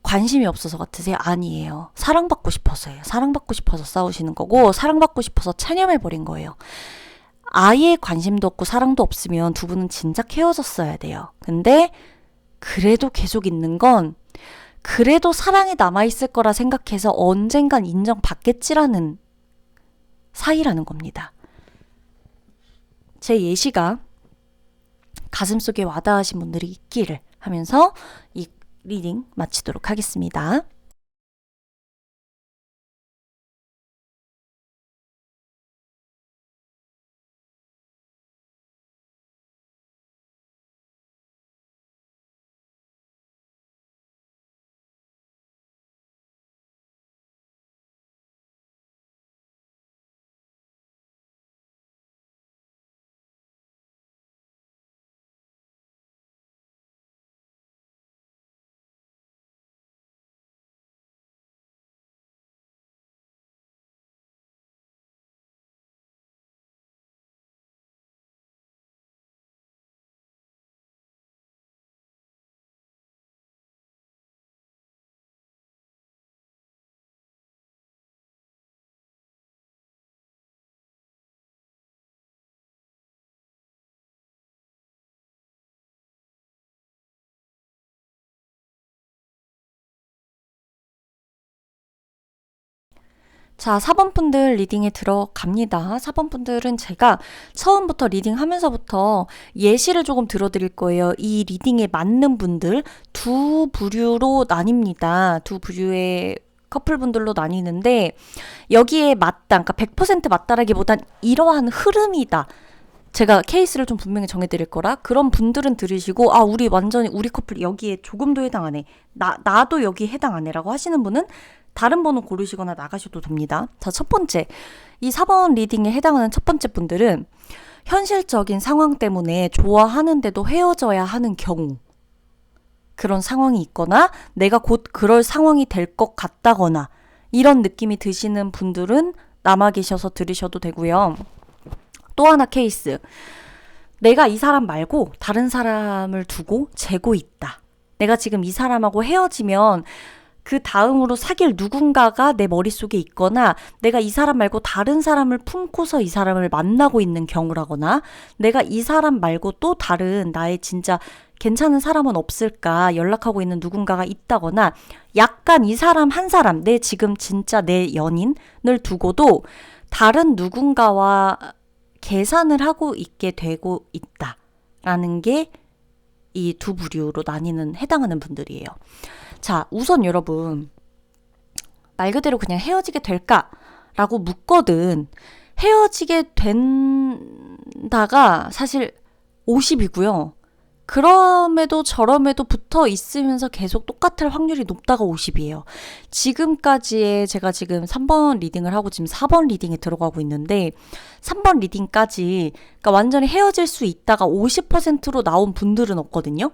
관심이 없어서 같으세요? 아니에요. 사랑받고 싶어서예요. 사랑받고 싶어서 싸우시는 거고 사랑받고 싶어서 체념해버린 거예요. 아예 관심도 없고 사랑도 없으면 두 분은 진작 헤어졌어야 돼요. 근데 그래도 계속 있는 건 그래도 사랑이 남아있을 거라 생각해서 언젠간 인정받겠지라는 사이라는 겁니다. 제 예시가 가슴속에 와닿으신 분들이 있기를 하면서 이 리딩 마치도록 하겠습니다. 자, 4번 분들 리딩에 들어갑니다. 4번 분들은 제가 처음부터 리딩 하면서부터 예시를 조금 들어드릴 거예요. 이 리딩에 맞는 분들 두 부류로 나뉩니다. 두 부류의 커플분들로 나뉘는데 여기에 맞다, 그러니까 100% 맞다라기보단 이러한 흐름이다. 제가 케이스를 좀 분명히 정해드릴 거라 그런 분들은 들으시고 아 우리 완전히 우리 커플 여기에 조금도 해당 안 해. 나도 여기 해당 안 해라고 하시는 분은 다른 번호 고르시거나 나가셔도 됩니다. 자, 첫 번째. 이 4번 리딩에 해당하는 첫 번째 분들은 현실적인 상황 때문에 좋아하는데도 헤어져야 하는 경우. 그런 상황이 있거나 내가 곧 그럴 상황이 될 것 같다거나 이런 느낌이 드시는 분들은 남아 계셔서 들으셔도 되고요. 또 하나 케이스. 내가 이 사람 말고 다른 사람을 두고 재고 있다. 내가 지금 이 사람하고 헤어지면 그 다음으로 사귈 누군가가 내 머릿속에 있거나 내가 이 사람 말고 다른 사람을 품고서 이 사람을 만나고 있는 경우라거나 내가 이 사람 말고 또 다른 나의 진짜 괜찮은 사람은 없을까? 연락하고 있는 누군가가 있다거나 약간 이 사람 한 사람, 내 지금 진짜 내 연인을 두고도 다른 누군가와 계산을 하고 있게 되고 있다라는 게 이 두 부류로 나뉘는 해당하는 분들이에요. 자, 우선 여러분 말 그대로 그냥 헤어지게 될까라고 묻거든 헤어지게 된다가 사실 50이고요. 그럼에도 저럼에도 붙어 있으면서 계속 똑같을 확률이 높다가 50이에요. 지금까지의 제가 지금 3번 리딩을 하고 지금 4번 리딩에 들어가고 있는데 3번 리딩까지 그러니까 완전히 헤어질 수 있다가 50%로 나온 분들은 없거든요.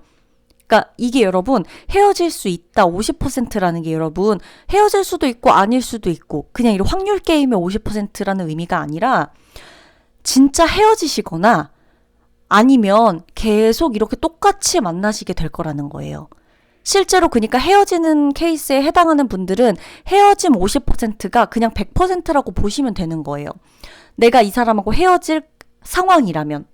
그러니까 이게 여러분 헤어질 수 있다 50%라는 게 여러분 헤어질 수도 있고 아닐 수도 있고 그냥 이런 확률 게임의 50%라는 의미가 아니라 진짜 헤어지시거나 아니면 계속 이렇게 똑같이 만나시게 될 거라는 거예요. 실제로 그러니까 헤어지는 케이스에 해당하는 분들은 헤어짐 50%가 그냥 100%라고 보시면 되는 거예요. 내가 이 사람하고 헤어질 상황이라면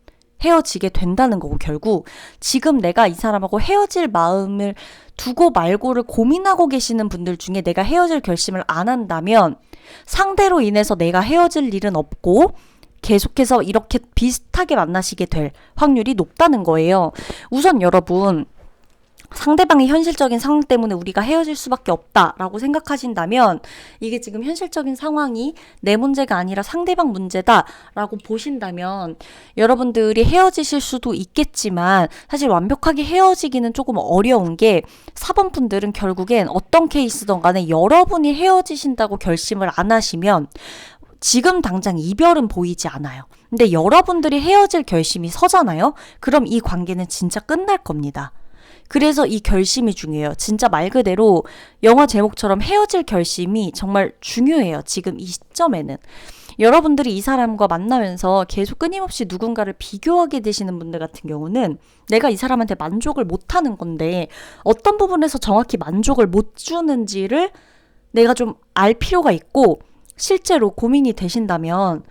헤어지게 된다는 거고 결국 지금 내가 이 사람하고 헤어질 마음을 두고 말고를 고민하고 계시는 분들 중에 내가 헤어질 결심을 안 한다면 상대로 인해서 내가 헤어질 일은 없고 계속해서 이렇게 비슷하게 만나시게 될 확률이 높다는 거예요. 우선 여러분 상대방의 현실적인 상황 때문에 우리가 헤어질 수밖에 없다라고 생각하신다면 이게 지금 현실적인 상황이 내 문제가 아니라 상대방 문제다라고 보신다면 여러분들이 헤어지실 수도 있겠지만 사실 완벽하게 헤어지기는 조금 어려운 게 4번 분들은 결국엔 어떤 케이스든 간에 여러분이 헤어지신다고 결심을 안 하시면 지금 당장 이별은 보이지 않아요. 근데 여러분들이 헤어질 결심이 서잖아요? 그럼 이 관계는 진짜 끝날 겁니다. 그래서 이 결심이 중요해요. 진짜 말 그대로 영화 제목처럼 헤어질 결심이 정말 중요해요. 지금 이 시점에는. 여러분들이 이 사람과 만나면서 계속 끊임없이 누군가를 비교하게 되시는 분들 같은 경우는 내가 이 사람한테 만족을 못하는 건데 어떤 부분에서 정확히 만족을 못 주는지를 내가 좀 알 필요가 있고 실제로 고민이 되신다면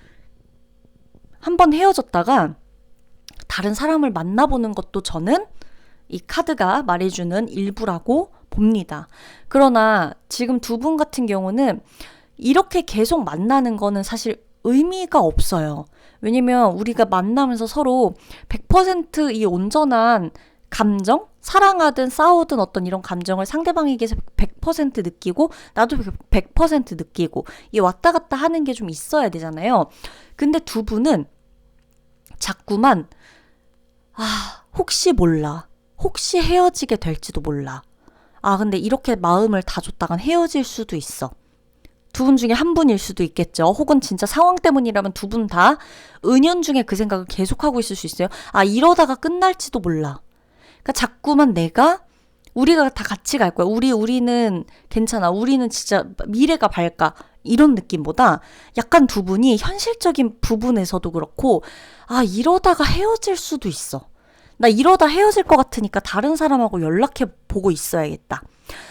한번 헤어졌다가 다른 사람을 만나보는 것도 저는 이 카드가 말해주는 일부라고 봅니다. 그러나 지금 두 분 같은 경우는 이렇게 계속 만나는 거는 사실 의미가 없어요. 왜냐면 우리가 만나면서 서로 100% 이 온전한 감정? 사랑하든 싸우든 어떤 이런 감정을 상대방에게서 100% 느끼고 나도 100% 느끼고 이 왔다 갔다 하는 게 좀 있어야 되잖아요. 근데 두 분은 자꾸만 혹시 몰라. 혹시 헤어지게 될지도 몰라. 근데 이렇게 마음을 다 줬다간 헤어질 수도 있어. 두 분 중에 한 분일 수도 있겠죠. 혹은 진짜 상황 때문이라면 두 분 다 은연중에 그 생각을 계속하고 있을 수 있어요. 이러다가 끝날지도 몰라. 그러니까 자꾸만 우리가 다 같이 갈 거야. 우리는 괜찮아. 우리는 진짜 미래가 밝아. 이런 느낌보다 약간 두 분이 현실적인 부분에서도 그렇고 이러다가 헤어질 수도 있어. 나 이러다 헤어질 것 같으니까 다른 사람하고 연락해 보고 있어야겠다.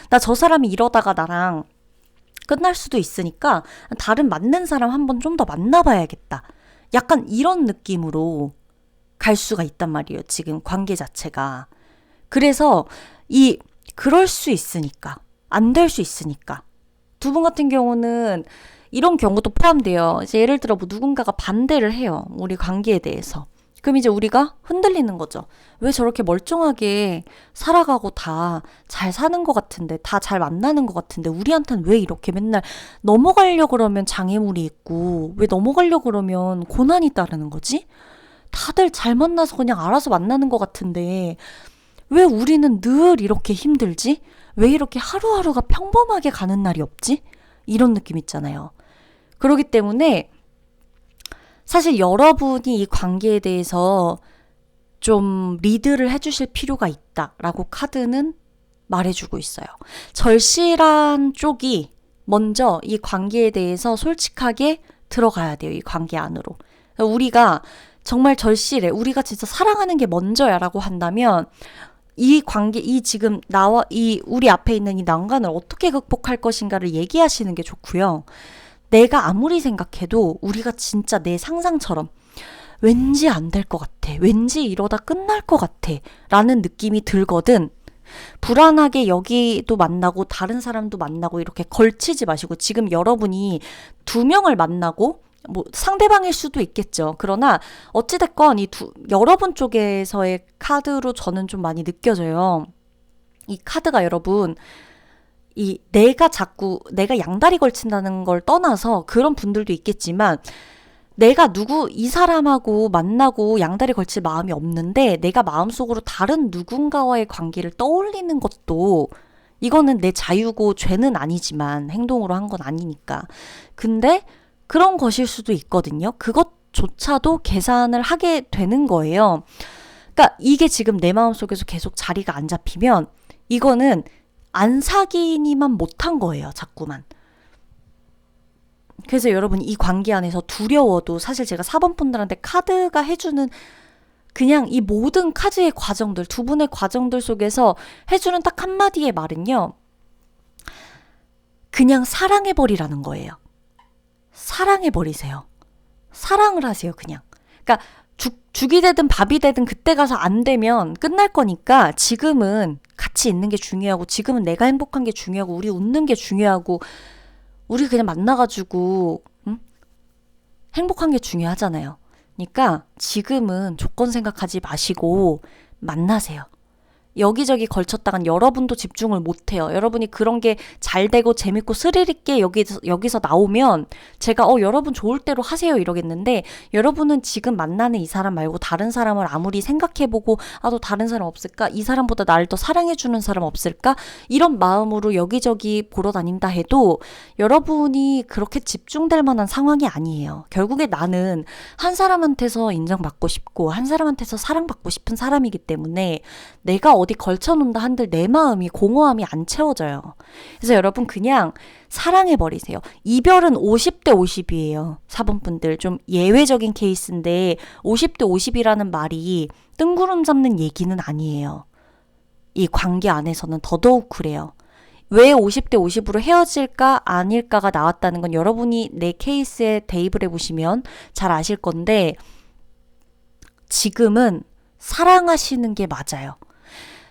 나 저 사람이 이러다가 나랑 끝날 수도 있으니까 다른 맞는 사람 한번 좀 더 만나봐야겠다. 약간 이런 느낌으로 갈 수가 있단 말이에요. 지금 관계 자체가. 그래서 그럴 수 있으니까 안 될 수 있으니까 두 분 같은 경우는 이런 경우도 포함돼요. 이제 예를 들어 뭐 누군가가 반대를 해요. 우리 관계에 대해서. 그럼 이제 우리가 흔들리는 거죠. 왜 저렇게 멀쩡하게 살아가고 다 잘 사는 것 같은데 다 잘 만나는 것 같은데 우리한테는 왜 이렇게 맨날 넘어가려고 그러면 장애물이 있고 왜 넘어가려고 그러면 고난이 따르는 거지? 다들 잘 만나서 그냥 알아서 만나는 것 같은데 왜 우리는 늘 이렇게 힘들지? 왜 이렇게 하루하루가 평범하게 가는 날이 없지? 이런 느낌 있잖아요. 그렇기 때문에 사실 여러분이 이 관계에 대해서 좀 리드를 해주실 필요가 있다라고 카드는 말해주고 있어요. 절실한 쪽이 먼저 이 관계에 대해서 솔직하게 들어가야 돼요. 이 관계 안으로. 우리가 정말 절실해. 우리가 진짜 사랑하는 게 먼저야 라고 한다면 이 관계, 지금 나와 우리 앞에 있는 이 난관을 어떻게 극복할 것인가를 얘기하시는 게 좋고요. 내가 아무리 생각해도 우리가 진짜 내 상상처럼 왠지 안 될 것 같아. 왠지 이러다 끝날 것 같아. 라는 느낌이 들거든. 불안하게 여기도 만나고 다른 사람도 만나고 이렇게 걸치지 마시고 지금 여러분이 두 명을 만나고 뭐 상대방일 수도 있겠죠. 그러나 어찌됐건 여러분 쪽에서의 카드로 저는 좀 많이 느껴져요. 이 카드가 여러분 내가 양다리 걸친다는 걸 떠나서 그런 분들도 있겠지만 내가 이 사람하고 만나고 양다리 걸칠 마음이 없는데 내가 마음속으로 다른 누군가와의 관계를 떠올리는 것도 이거는 내 자유고 죄는 아니지만 행동으로 한 건 아니니까. 근데 그런 것일 수도 있거든요. 그것조차도 계산을 하게 되는 거예요. 그러니까 이게 지금 내 마음속에서 계속 자리가 안 잡히면 이거는 안 사귀니만 못한 거예요. 자꾸만. 그래서 여러분 이 관계 안에서 두려워도 사실 제가 4번 분들한테 카드가 해주는 그냥 이 모든 카드의 과정들, 두 분의 과정들 속에서 해주는 딱 한마디의 말은요. 그냥 사랑해버리라는 거예요. 사랑해버리세요. 사랑을 하세요, 그냥. 그러니까 죽이 되든 밥이 되든 그때 가서 안 되면 끝날 거니까 지금은 같이 있는 게 중요하고 지금은 내가 행복한 게 중요하고 우리 웃는 게 중요하고 우리 그냥 만나가지고 행복한 게 중요하잖아요. 그러니까 지금은 조건 생각하지 마시고 만나세요. 여기저기 걸쳤다간 여러분도 집중을 못해요. 여러분이 그런 게 잘 되고 재밌고 스릴 있게 여기서 나오면 제가 여러분 좋을 대로 하세요 이러겠는데 여러분은 지금 만나는 이 사람 말고 다른 사람을 아무리 생각해보고 또 다른 사람 없을까? 이 사람보다 나를 더 사랑해주는 사람 없을까? 이런 마음으로 여기저기 보러 다닌다 해도 여러분이 그렇게 집중될 만한 상황이 아니에요. 결국에 나는 한 사람한테서 인정받고 싶고 한 사람한테서 사랑받고 싶은 사람이기 때문에 내가 어디 걸쳐놓는다 한들 내 마음이 공허함이 안 채워져요. 그래서 여러분 그냥 사랑해버리세요. 이별은 50대 50이에요. 4번 분들 좀 예외적인 케이스인데 50대 50이라는 말이 뜬구름 잡는 얘기는 아니에요. 이 관계 안에서는 더더욱 그래요. 왜 50대 50으로 헤어질까 아닐까가 나왔다는 건 여러분이 내 케이스에 대입을 해보시면 잘 아실 건데 지금은 사랑하시는 게 맞아요.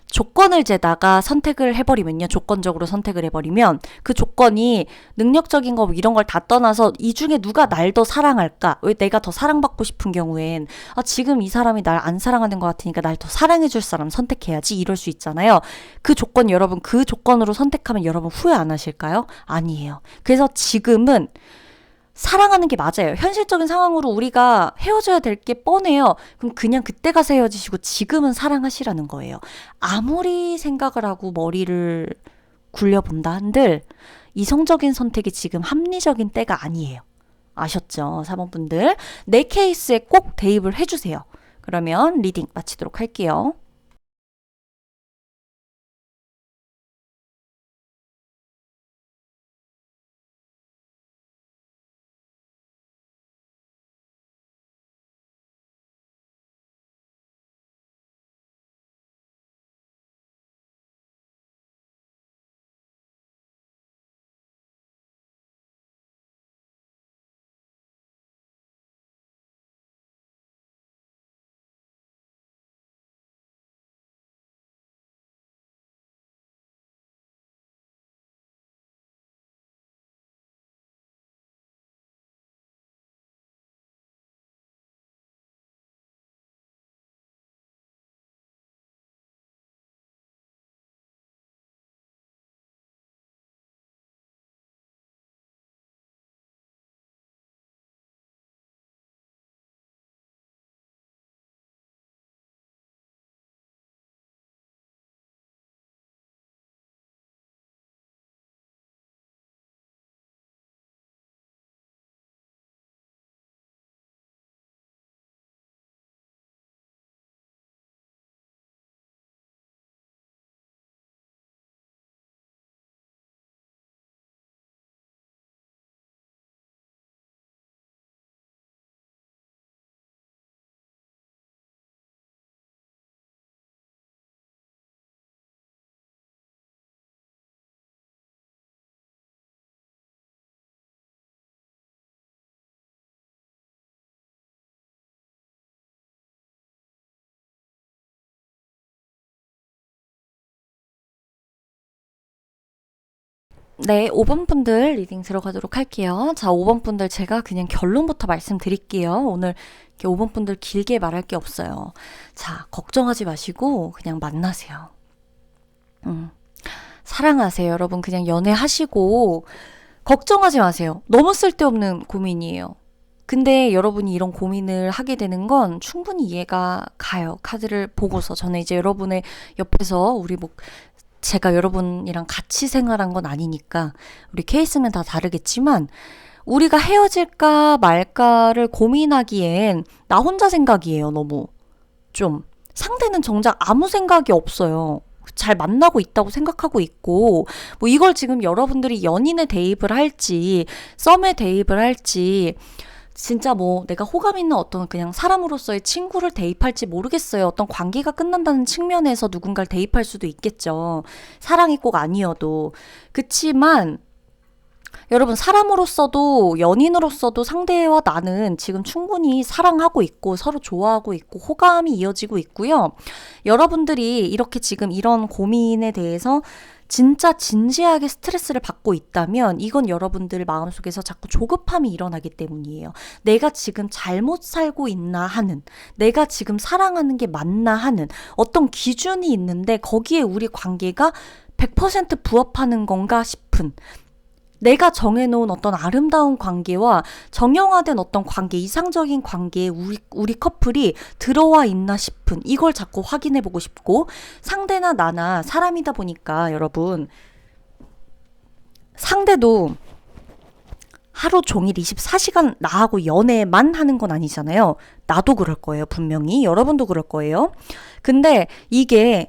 조건을 재다가 선택을 해버리면요. 조건적으로 선택을 해버리면 그 조건이 능력적인 거 이런 걸 다 떠나서 이 중에 누가 날 더 사랑할까? 왜 내가 더 사랑받고 싶은 경우엔 지금 이 사람이 날 안 사랑하는 것 같으니까 날 더 사랑해줄 사람 선택해야지 이럴 수 있잖아요. 그 조건 여러분 그 조건으로 선택하면 여러분 후회 안 하실까요? 아니에요. 그래서 지금은 사랑하는 게 맞아요. 현실적인 상황으로 우리가 헤어져야 될 게 뻔해요. 그럼 그냥 그때 가서 헤어지시고 지금은 사랑하시라는 거예요. 아무리 생각을 하고 머리를 굴려본다 한들 이성적인 선택이 지금 합리적인 때가 아니에요. 아셨죠? 4번 분들. 내 케이스에 꼭 대입을 해주세요. 그러면 리딩 마치도록 할게요. 네, 5번 분들 리딩 들어가도록 할게요. 자, 5번 분들 제가 그냥 결론부터 말씀드릴게요. 오늘 이렇게 5번 분들 길게 말할 게 없어요. 자, 걱정하지 마시고 그냥 만나세요. 사랑하세요. 여러분 그냥 연애하시고 걱정하지 마세요. 너무 쓸데없는 고민이에요. 근데 여러분이 이런 고민을 하게 되는 건 충분히 이해가 가요. 카드를 보고서. 저는 이제 여러분의 옆에서 제가 여러분이랑 같이 생활한 건 아니니까 우리 케이스는 다 다르겠지만 우리가 헤어질까 말까를 고민하기엔 나 혼자 생각이에요. 너무 좀 상대는 정작 아무 생각이 없어요. 잘 만나고 있다고 생각하고 있고 뭐 이걸 지금 여러분들이 연인에 대입을 할지 썸에 대입을 할지 진짜 뭐 내가 호감 있는 어떤 그냥 사람으로서의 친구를 대입할지 모르겠어요. 어떤 관계가 끝난다는 측면에서 누군가를 대입할 수도 있겠죠. 사랑이 꼭 아니어도. 그치만 여러분 사람으로서도 연인으로서도 상대와 나는 지금 충분히 사랑하고 있고 서로 좋아하고 있고 호감이 이어지고 있고요. 여러분들이 이렇게 지금 이런 고민에 대해서 진짜 진지하게 스트레스를 받고 있다면 이건 여러분들 마음속에서 자꾸 조급함이 일어나기 때문이에요. 내가 지금 잘못 살고 있나 하는, 내가 지금 사랑하는 게 맞나 하는 어떤 기준이 있는데 거기에 우리 관계가 100% 부합하는 건가 싶은 내가 정해놓은 어떤 아름다운 관계와 정형화된 어떤 관계, 이상적인 관계에 우리 커플이 들어와 있나 싶은 이걸 자꾸 확인해보고 싶고 상대나 나나 사람이다 보니까 여러분 상대도 하루 종일 24시간 나하고 연애만 하는 건 아니잖아요. 나도 그럴 거예요. 분명히. 여러분도 그럴 거예요. 근데 이게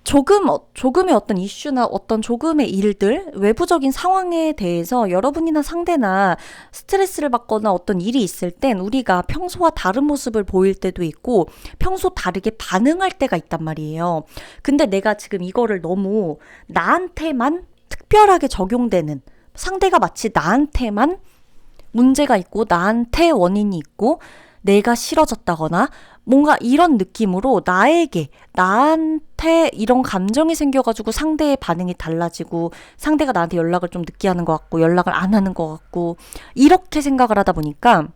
조금의 어떤 이슈나 어떤 조금의 일들, 외부적인 상황에 대해서 여러분이나 상대나 스트레스를 받거나 어떤 일이 있을 땐 우리가 평소와 다른 모습을 보일 때도 있고 평소 다르게 반응할 때가 있단 말이에요. 근데 내가 지금 이거를 너무 나한테만 특별하게 적용되는 상대가 마치 나한테만 문제가 있고 나한테 원인이 있고 내가 싫어졌다거나 뭔가 이런 느낌으로 나한테 이런 감정이 생겨가지고 상대의 반응이 달라지고 상대가 나한테 연락을 좀 늦게 하는 것 같고 연락을 안 하는 것 같고 이렇게 생각을 하다 보니까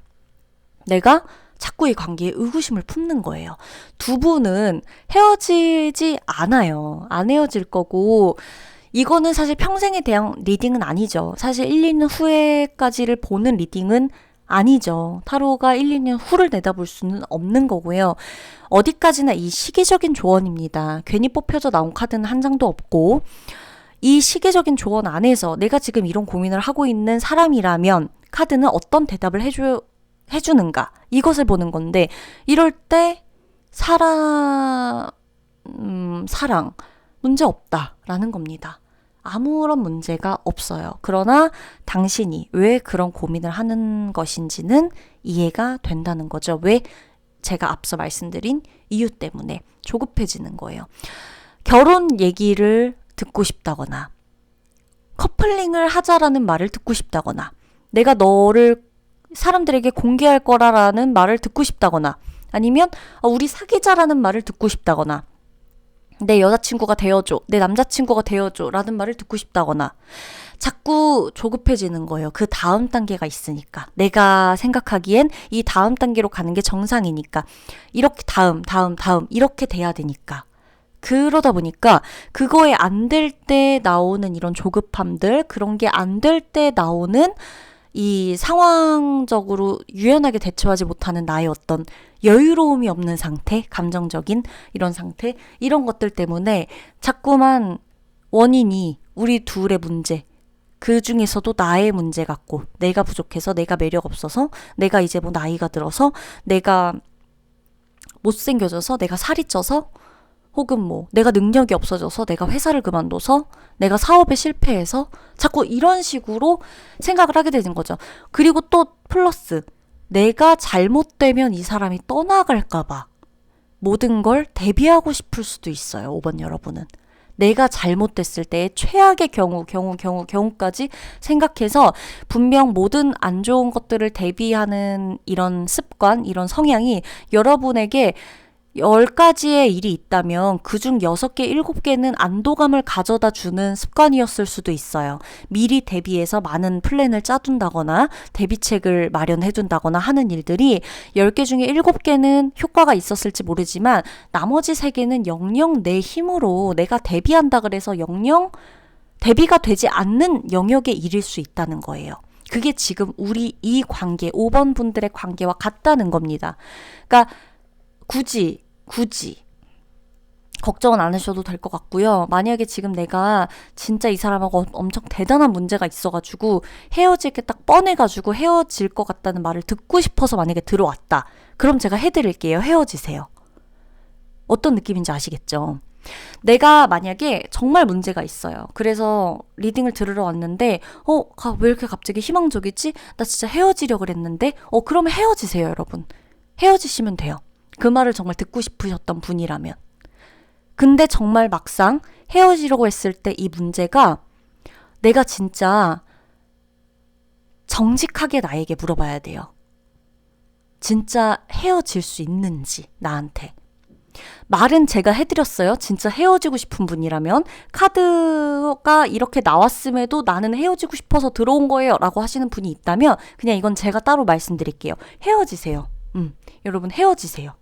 내가 자꾸 이 관계에 의구심을 품는 거예요. 두 분은 헤어지지 않아요. 안 헤어질 거고 이거는 사실 평생에 대한 리딩은 아니죠. 사실 1, 2년 후에까지를 보는 리딩은 아니죠. 타로가 1, 2년 후를 내다볼 수는 없는 거고요. 어디까지나 이 시기적인 조언입니다. 괜히 뽑혀져 나온 카드는 한 장도 없고 이 시기적인 조언 안에서 내가 지금 이런 고민을 하고 있는 사람이라면 카드는 어떤 대답을 해주는가 이것을 보는 건데 이럴 때 사랑 문제 없다라는 겁니다. 아무런 문제가 없어요. 그러나 당신이 왜 그런 고민을 하는 것인지는 이해가 된다는 거죠. 왜? 제가 앞서 말씀드린 이유 때문에 조급해지는 거예요. 결혼 얘기를 듣고 싶다거나 커플링을 하자라는 말을 듣고 싶다거나 내가 너를 사람들에게 공개할 거라는 말을 듣고 싶다거나 아니면 우리 사귀자라는 말을 듣고 싶다거나 내 여자친구가 되어줘, 내 남자친구가 되어줘 라는 말을 듣고 싶다거나 자꾸 조급해지는 거예요. 그 다음 단계가 있으니까. 내가 생각하기엔 이 다음 단계로 가는 게 정상이니까. 이렇게 다음 이렇게 돼야 되니까. 그러다 보니까 그거에 안 될 때 나오는 이런 조급함들, 그런 게 안 될 때 나오는 이 상황적으로 유연하게 대처하지 못하는 나의 어떤 여유로움이 없는 상태, 감정적인 이런 상태, 이런 것들 때문에 자꾸만 원인이 우리 둘의 문제, 그 중에서도 나의 문제 같고 내가 부족해서 내가 매력 없어서 내가 이제 뭐 나이가 들어서 내가 못생겨져서 내가 살이 쪄서 혹은 뭐 내가 능력이 없어져서 내가 회사를 그만둬서 내가 사업에 실패해서 자꾸 이런 식으로 생각을 하게 되는 거죠. 그리고 또 플러스 내가 잘못되면 이 사람이 떠나갈까 봐 모든 걸 대비하고 싶을 수도 있어요. 5번 여러분은. 내가 잘못됐을 때의 최악의 경우까지 생각해서 분명 모든 안 좋은 것들을 대비하는 이런 습관, 이런 성향이 여러분에게 10가지의 일이 있다면 그중 6개, 7개는 안도감을 가져다 주는 습관이었을 수도 있어요. 미리 대비해서 많은 플랜을 짜둔다거나 대비책을 마련해둔다거나 하는 일들이 10개 중에 7개는 효과가 있었을지 모르지만 나머지 3개는 영영 내 힘으로 내가 대비한다 그래서 영영 대비가 되지 않는 영역의 일일 수 있다는 거예요. 그게 지금 우리 이 관계, 5번 분들의 관계와 같다는 겁니다. 그러니까 굳이 걱정은 안 하셔도 될 것 같고요. 만약에 지금 내가 진짜 이 사람하고 엄청 대단한 문제가 있어가지고 헤어질 게 딱 뻔해가지고 헤어질 것 같다는 말을 듣고 싶어서 만약에 들어왔다. 그럼 제가 해드릴게요. 헤어지세요. 어떤 느낌인지 아시겠죠? 내가 만약에 정말 문제가 있어요. 그래서 리딩을 들으러 왔는데 왜 이렇게 갑자기 희망적이지? 나 진짜 헤어지려고 그랬는데 그러면 헤어지세요, 여러분. 헤어지시면 돼요. 그 말을 정말 듣고 싶으셨던 분이라면. 근데 정말 막상 헤어지려고 했을 때 이 문제가 내가 진짜 정직하게 나에게 물어봐야 돼요. 진짜 헤어질 수 있는지 나한테. 말은 제가 해드렸어요. 진짜 헤어지고 싶은 분이라면 카드가 이렇게 나왔음에도 나는 헤어지고 싶어서 들어온 거예요 라고 하시는 분이 있다면 그냥 이건 제가 따로 말씀드릴게요. 헤어지세요. 여러분 헤어지세요.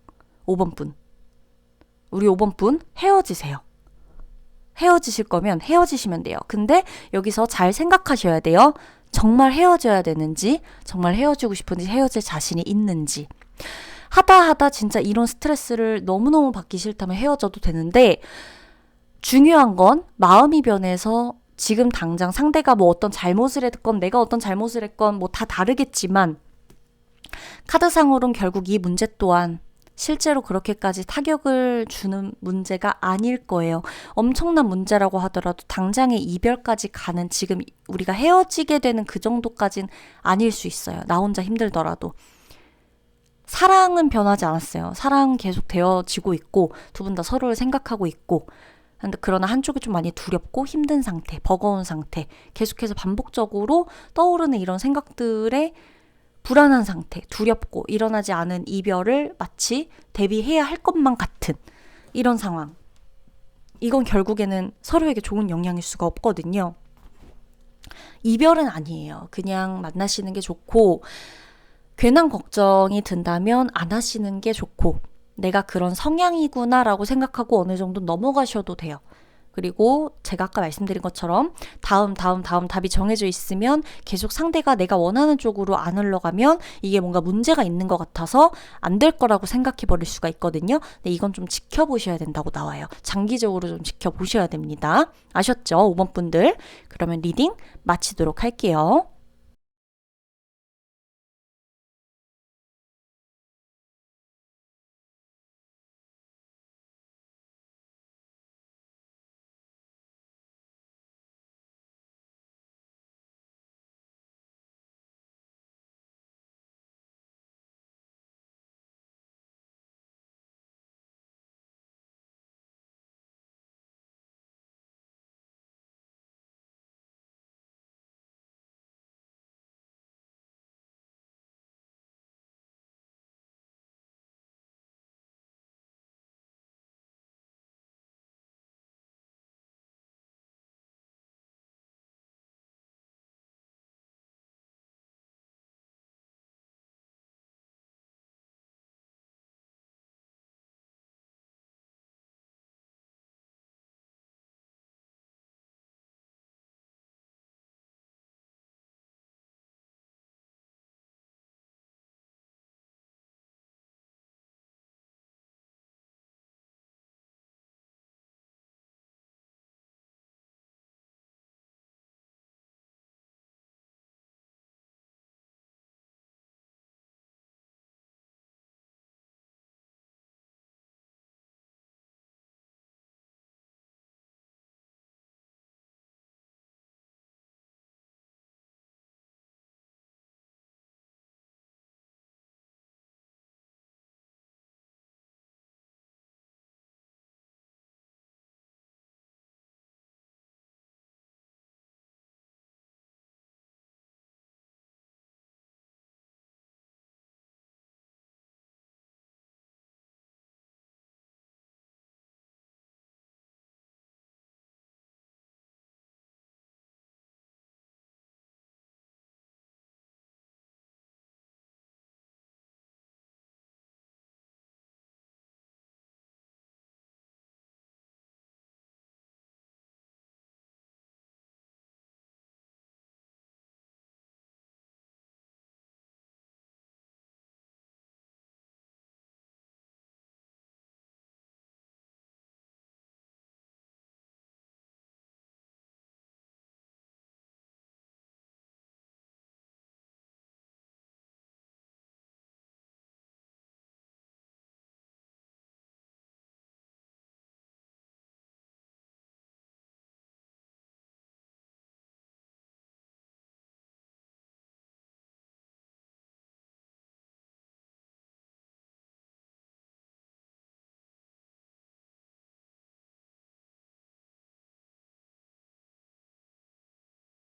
5번 분. 우리 5번 분 헤어지세요. 헤어지실 거면 헤어지시면 돼요. 근데 여기서 잘 생각하셔야 돼요. 정말 헤어져야 되는지, 정말 헤어지고 싶은지, 헤어질 자신이 있는지. 하다 진짜 이런 스트레스를 너무너무 받기 싫다면 헤어져도 되는데 중요한 건 마음이 변해서 지금 당장 상대가 뭐 어떤 잘못을 했건 내가 어떤 잘못을 했건 뭐 다 다르겠지만 카드상으로는 결국 이 문제 또한 실제로 그렇게까지 타격을 주는 문제가 아닐 거예요. 엄청난 문제라고 하더라도 당장의 이별까지 가는 지금 우리가 헤어지게 되는 그 정도까진 아닐 수 있어요. 나 혼자 힘들더라도. 사랑은 변하지 않았어요. 사랑은 계속 되어지고 있고 두 분 다 서로를 생각하고 있고 그러나 한쪽이 좀 많이 두렵고 힘든 상태, 버거운 상태 계속해서 반복적으로 떠오르는 이런 생각들에 불안한 상태, 두렵고 일어나지 않은 이별을 마치 대비해야 할 것만 같은 이런 상황. 이건 결국에는 서로에게 좋은 영향일 수가 없거든요. 이별은 아니에요. 그냥 만나시는 게 좋고 괜한 걱정이 든다면 안 하시는 게 좋고 내가 그런 성향이구나 라고 생각하고 어느 정도 넘어가셔도 돼요. 그리고 제가 아까 말씀드린 것처럼 다음 답이 정해져 있으면 계속 상대가 내가 원하는 쪽으로 안 흘러가면 이게 뭔가 문제가 있는 것 같아서 안 될 거라고 생각해 버릴 수가 있거든요. 근데 이건 좀 지켜보셔야 된다고 나와요. 장기적으로 좀 지켜보셔야 됩니다. 아셨죠? 5번 분들. 그러면 리딩 마치도록 할게요.